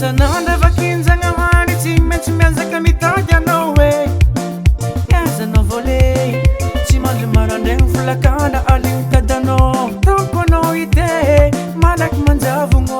Isan'andro vakinjagna hany tsy maintsy miazaka mitady anao e ezanao voale tsy mandry maraindraigny folakana aligny tadanao taoko anao ide malaky manjavogno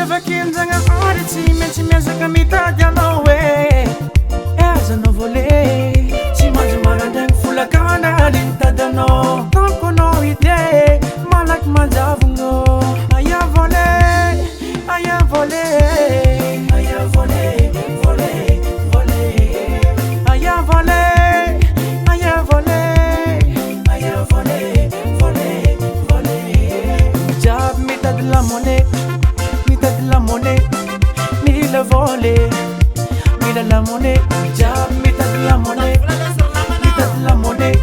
vakinjagna hany tsy maintsy miazaka mitady anao e ezanao voale tsy mandry maraindraigny folakana aligny tadanao taoko anao ide malaky manjavogno aya voale aya voale aya voale voale voale aya voale aya voale aya voale voale voale jiaby mitady lamone la monnaie, mille volets, mille la monnaie, jab, mita de la monnaie, mita de la monnaie,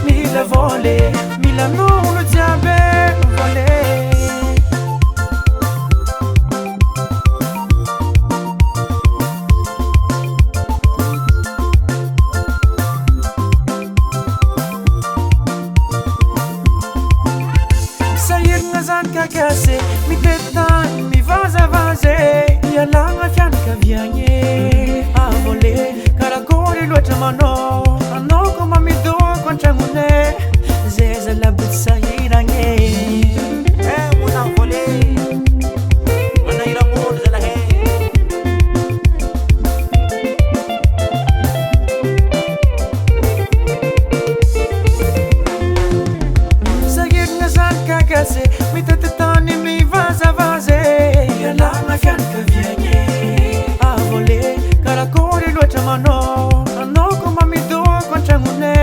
mille volets, mille non le diable volé. Sair nazan kakase, mi tetan. Vaza ialagna fianaka viagny avole karakory loatra manao anao ko mamidoko an-tragnone zay zalabotsy sahiragny mona vole manahiragn'olo zalahe sahiragna zany kakase mitatitany mivazavaze ialagna fianaka viagny avole karakory loatra manao anao ko mamidoko an-tragnone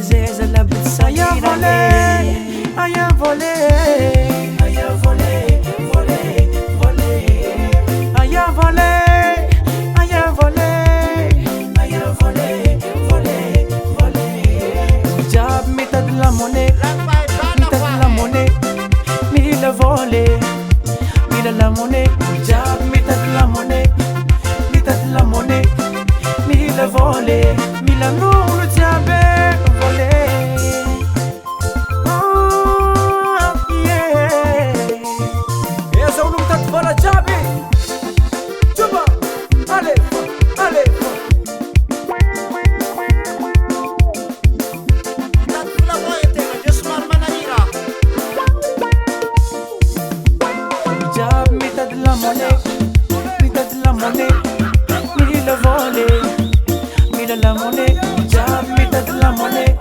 zay zalabotsy sahiragny aya vole aya vole vole vole aya vole aya vole aya vole vole vole jiaby mitady lamone mitady lamone mille volets mille la monnaie, jab, mita de la monnaie, mille volets, mille non le diable volé. Oh yeah. Et ça on nous t'a devant la jab. Tu vas, allez, allez. La monnaie, mille volets, mille la monnaie, jab, mita de la monnaie.